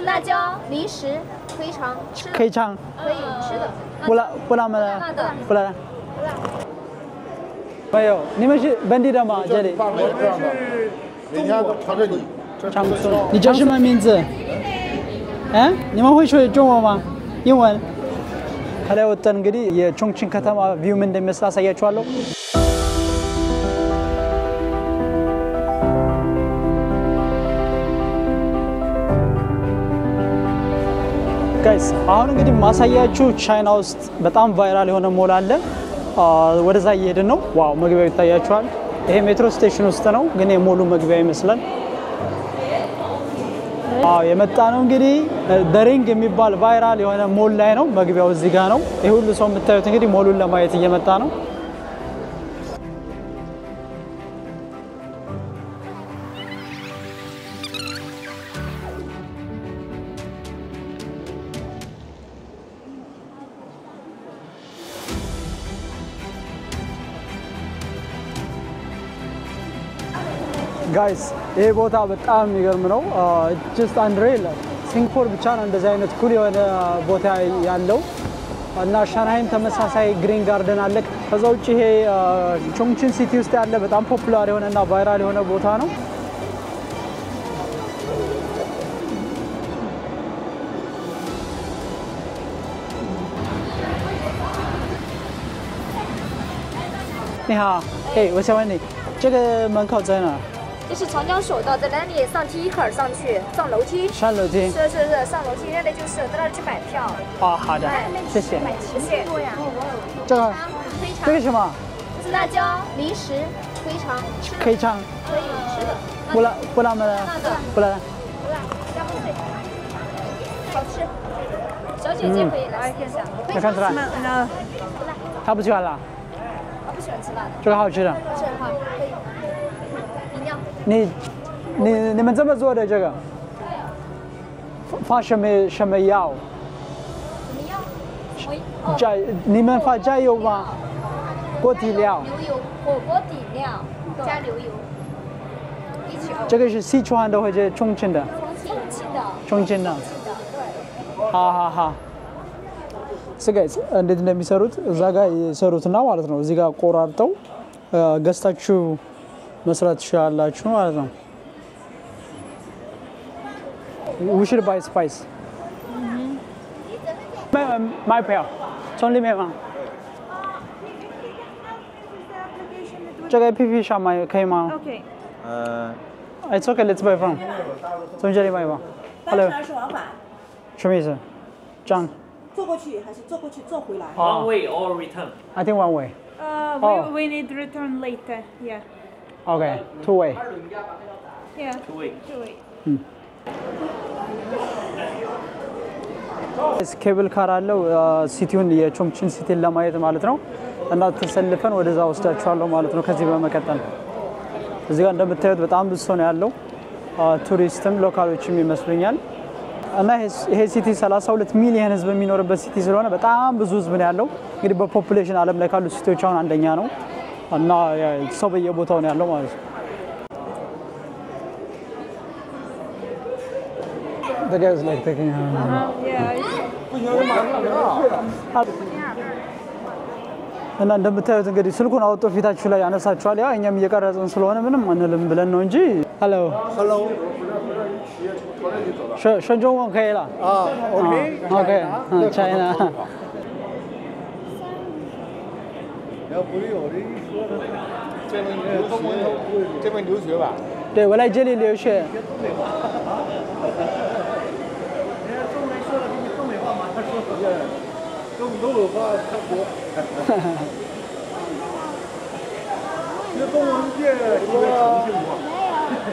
辣椒零食，可以尝，可以尝，可以吃的。不辣吗？辣的，不辣。没有，你们是本地的吗？这里？人家都朝着你。长春，你叫什么名字？嗯，你们会说中文吗？英文？ከላይ ወጥተን እንግዲህ የቾንግቺንግ ከተማ ቪው ምን እንደሚመስል አሳያችኋለሁ። ጋይስ አሁን እንግዲህ ማሳያችሁ ቻይና ውስጥ በጣም ቫይራል የሆነ ሞል አለ። ወደዛ እየሄድን ነው። ዋው መግቢያው ይታያችኋል። ይሄ ሜትሮ ስቴሽን ውስጥ ነው፣ ግን የሞሉ መግቢያ ይመስላል። የመጣ ነው እንግዲህ ደሪንግ የሚባል ቫይራል የሆነ ሞል ላይ ነው። መግቢያው እዚህ ጋር ነው። ይሄ ሁሉ ሰው የምታዩት እንግዲህ ሞሉን ለማየት እየመጣ ነው። ጋይስ ይሄ ቦታ በጣም የሚገርም ነው። ጀስት አንድሬል ሲንጋፖር ብቻ ነው እንደዚህ አይነት ኩል የሆነ ቦታ ያለው እና ሻንሃይም ተመሳሳይ ግሪን ጋርደን አለ። ከዛ ውጪ ይሄ ቾንግቺን ሲቲ ውስጥ ያለ በጣም ፖፑላር የሆነና ቫይራል የሆነ ቦታ ነው።你好，我想问你，这个门口在哪？这是长江首道，在那里上梯口上去，上楼梯。上楼梯。是，上楼梯，那里就是在那里去买票。哦，好的，谢谢。谢谢。这个，这个什么？这是辣椒零食，可以尝，可以尝，可以吃的。不辣吗？辣的，不辣。加口水，好吃。小姐姐可以来试一下。没看出来。他不喜欢辣。不喜欢吃辣的。这个好吃的。好吃的话可以。饮料。你们怎么做的这个？发什么药？什么药？你们发加油吗？锅底料。牛油，火锅底料加牛油，一起熬。这个是四川的或者重庆的？重庆的。好。ስጋይስ እንዴት እንደሚሰሩት እዛ ጋር ይሰሩትና ማለት ነው። እዚህ ጋር ቆራርጠው ገዝታችሁ መስራት ትችላላችሁ ማለት ነው። We should buy spice. My pal. 从里面吗？这个 APP 上买可以吗 ？OK. It's okay. Let's buy from. 从这里买吧。Hello. 单程是往返。什么意思？这样。坐过去还是坐过去坐回来 ？One way or return? I think one way. We need return later. Yeah. Okay, two way. Yeah. Two way. ኬብል ካር አለው ሲቲውን የቾንግቺን ሲቲን ለማየት ማለት ነው። እና ተሰልፈን ወደዛ ወስዳችኋለሁ ማለት ነው። ከዚህ በመቀጠል እዚህ ጋር እንደምታዩት በጣም ብዙ ሰው ነው ያለው። ቱሪስትም ሎካሎችም ይመስሉኛል። እና ይሄ ሲቲ 32 ሚሊዮን ህዝብ የሚኖርበት ሲቲ ስለሆነ በጣም ብዙ ህዝብ ነው ያለው። እንግዲህ በፖፑሌሽን ዓለም ላይ ካሉ ሲቲዎች አሁን አንደኛ ነው እና ሰው በየቦታው ነው ያለው ማለት ነው። The guy is like taking እና እንደምታዩት እንግዲህ ስልኩን አውጥቶ ፊታችሁ ላይ ያነሳችኋል። ያው እኛም እየቀረጽን ስለሆነ ምንም አንልም ብለን ነው እንጂ ሄሎ 说中文可以了。OK， China。要不是有这一说的，这边留学吧？对，我来这里留学。人家中文说的比你东北话嘛，他说的跟我们东北话差不多。这中文界特别诚信吗？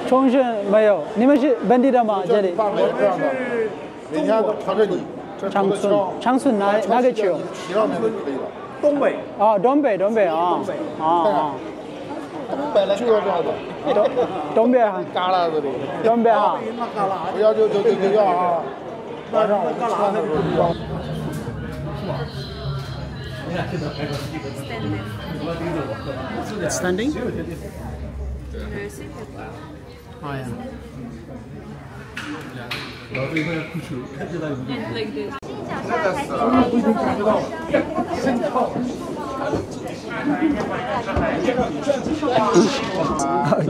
重庆没有，你们是本地的吗？这里。人家都朝着你。长春哪个区？提上去就可以了。东北。哦，东北啊。东北了就要这样的。东北哈。旮旯子里。东北哈。不要就要啊。马上旮旯子里就要。 Standing? Oh yeah.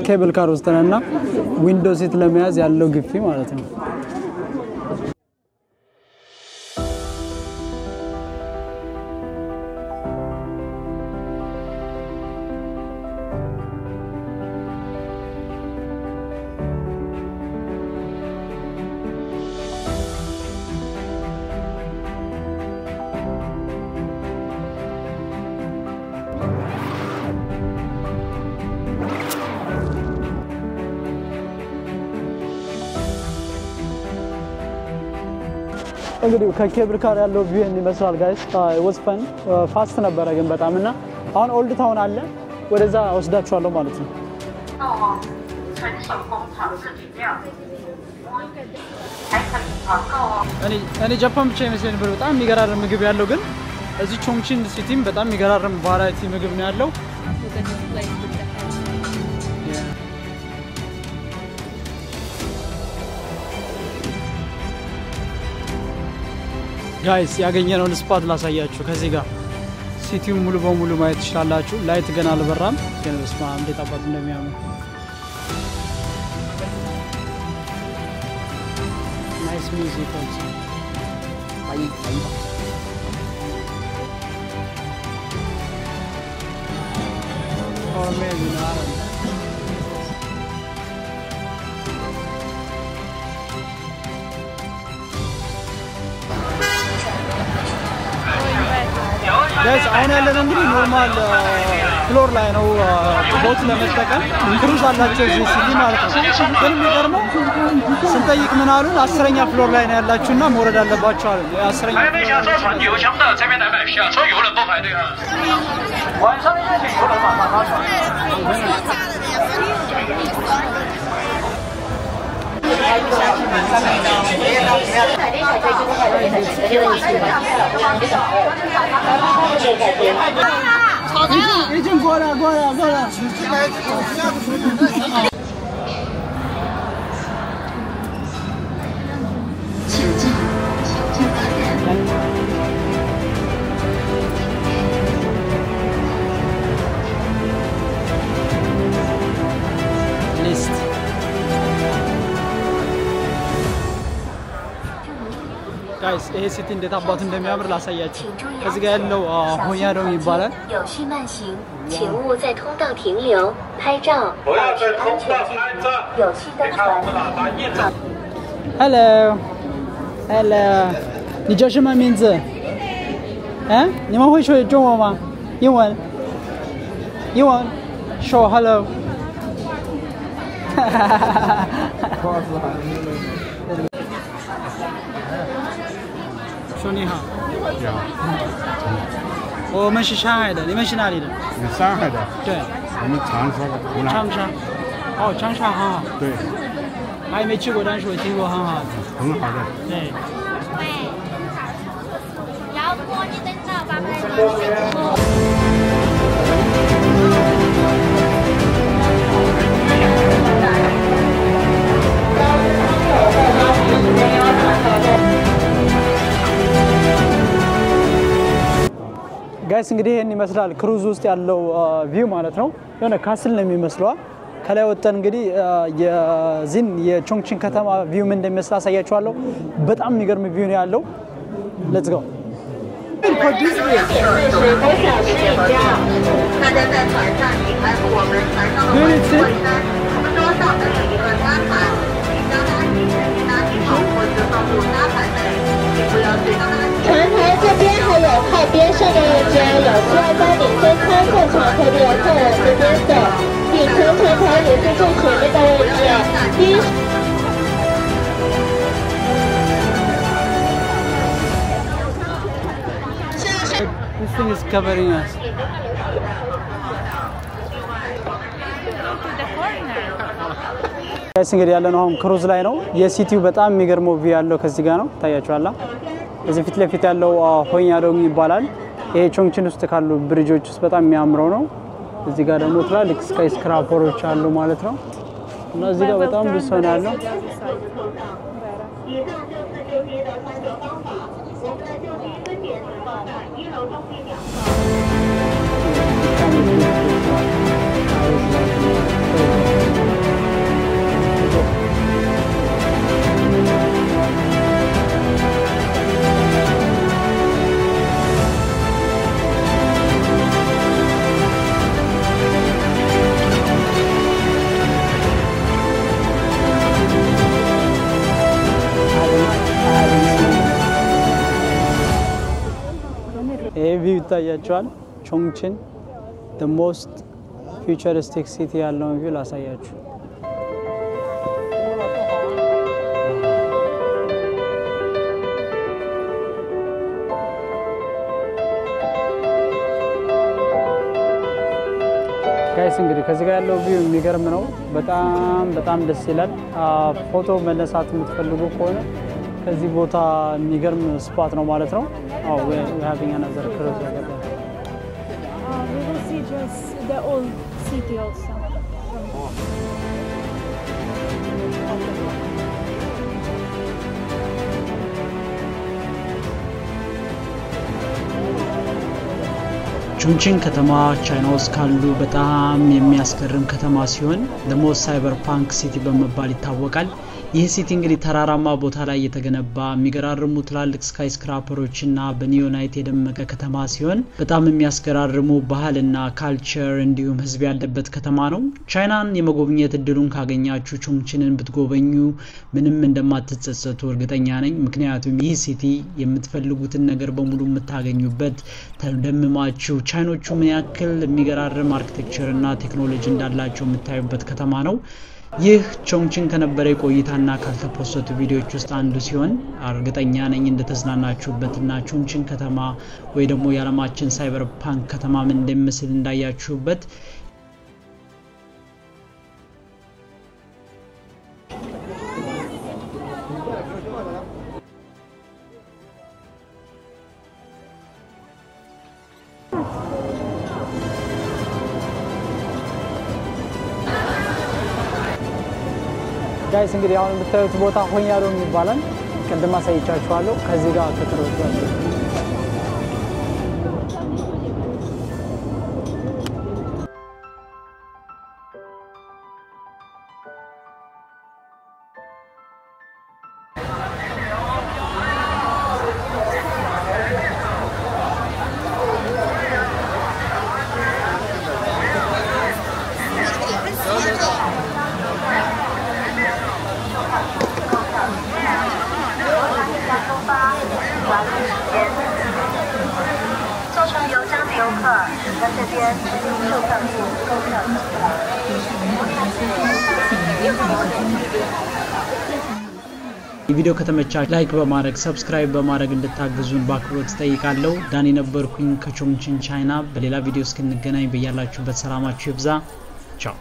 ኬብል ካር ውስጥ ነውና ዊንዶው ሲት ለመያዝ ያለው ግፊ ማለት ነው እንግዲህ ከኬብል ካር ያለው ቪው እንመስላል ጋይስ it was fun ፋስት ነበር ግን በጣምና አሁን ኦልድ ታውን አለ ወደዛ ወስዳችኋለሁ ማለት ነው እኔ ጃፓን ብቻ ይመስለኝ ነበር በጣም የሚገራርም ምግብ ያለው ግን እዚህ ቾንግቺን ሲቲም በጣም የሚገራርም ቫራይቲ ምግብ ነው ያለው ጋይስ ያገኘነውን ስፖት ላሳያችሁ ከዚህ ጋር ሲቲው ሙሉ በሙሉ ማየት ትችላላችሁ ላይት ገና አልበራም ግን በስማ እንዴት አባት እንደሚያምር ናይስ ሚውዚክ አይ ሜቢ guys አሁን ያለነው እንግዲህ ኖርማል ፍሎር ላይ ነው ቦት ለመጠቀም ክሩዝ አላቸው እዚህ ሲቲ ማለት ነው ግን የሚገርመው ስንጠይቅ ምን አሉን 10ኛ ፍሎር ላይ ነው ያላችሁና መውረድ አለባችሁ አሉ 10ኛ已经过了list guys ይሄ ሲቲ እንዴት አባቱ እንደሚያምር ላሳያችሁ ከዚህ ጋር ያለው ሆኛዶም ይባላል 有序慢行请勿在通道停留拍照保持安全有序登船 Hello Hello 你叫什么名字你们会说中文吗英文说 hello 说你好，你好，我们是上海的，你们是哪里的？你上海的？对，我们长沙的，湖南。长沙，哦，长沙很好。对，还没去过，但是我听过很好。很好的。对。喂，要不你等到爸爸来。ጋይስ እንግዲህ ይሄን ይመስላል ክሩዝ ውስጥ ያለው ቪው ማለት ነው የሆነ ካስል ነው የሚመስለው ከላይ ወጣን እንግዲህ የዚን የቾንግቺን ከተማ ቪው ምን እንደሚመስል አሳያችኋለሁ በጣም የሚገርም ቪው ነው ያለው ሌትስ ጎ船台这边还有靠边上的位置，有需要帮你先穿过船头的客人这边走，顶层船台也是最前面的位置。第一。This thing is covering us. ጋይስ እንግዲህ ያለነው አሁን ክሩዝ ላይ ነው የሲቲው በጣም የሚገርመው ቪው ያለው ከዚህ ጋር ነው ታያችኋላ እዚህ ፊት ለፊት ያለው ሆኛዶም ይባላል ይሄ ቾንግቺን ውስጥ ካሉ ብሪጆች ውስጥ በጣም የሚያምረው ነው እዚህ ጋር ደግሞ ትላልቅ ስካይ ስክራፐሮች አሉ ማለት ነው እና እዚህ ጋር በጣም ብዙ ሰው ያለው 以上就是就医的3个方法，我们的就医分别情况在1楼中心2号。ቪው ይታያችኋል ቾንግቺን the most futuristic city ያለውን ቪው ላሳያችሁ ጋይስ እንግዲህ ከዚህ ጋር ያለው ቪው የሚገርም ነው በጣም ደስ ይላል ፎቶ መነሳት የምትፈልጉ ከሆነ ከዚህ ቦታ የሚገርም ስፖት ነው ማለት ነው we're having another cruise like that. We will see just the old city also. ቾንግቺን ከተማ ቻይና ውስጥ ካሉ በጣም የሚያስገርም ከተማ ሲሆን the most cyberpunk city በመባል ይታወቃል ይህ ሲቲ እንግዲህ ተራራማ ቦታ ላይ የተገነባ የሚገራርሙ ትላልቅ ስካይ ስክራፐሮችና በኒዮናይት የደመቀ ከተማ ሲሆን በጣም የሚያስገራርሙ ባህልና ካልቸር እንዲሁም ህዝብ ያለበት ከተማ ነው ቻይናን የመጎብኘት እድሉን ካገኛችሁ ቾንግቺንን ብትጎበኙ ምንም እንደማትጸጸቱ እርግጠኛ ነኝ ምክንያቱም ይህ ሲቲ የምትፈልጉትን ነገር በሙሉ የምታገኙበት ተደምማችሁ ቻይኖቹ ምን ያክል የሚገራርም አርኪቴክቸርና ቴክኖሎጂ እንዳላቸው የምታዩበት ከተማ ነው ይህ ቾንግቺን ከነበረ ቆይታና ካልተፖስቱ ቪዲዮዎች ውስጥ አንዱ ሲሆን እርግጠኛ ነኝ እንደተዝናናችሁበትና ቾንግቺን ከተማ ወይ ደግሞ የዓለማችን ሳይበርፓንክ ከተማ ምን እንደሚመስል እንዳያችሁበት ጋይስ እንግዲህ አሁን የምታዩት ቦታ ሆኛሮ የሚባላል ቀደም አሳይቻችኋለሁ ከዚህ ጋር ተከታተሉ ቪዲዮ ከተመቻችሁ ላይክ በማድረግ ሰብስክራይብ በማድረግ እንድታግዙን በአክብሮት ጠይቃለሁ ዳኒ ነበርኩኝ ከቾንግቺን ቻይና በሌላ ቪዲዮ እስክንገናኝ በያላችሁበት ሰላማችሁ ይብዛ ቻው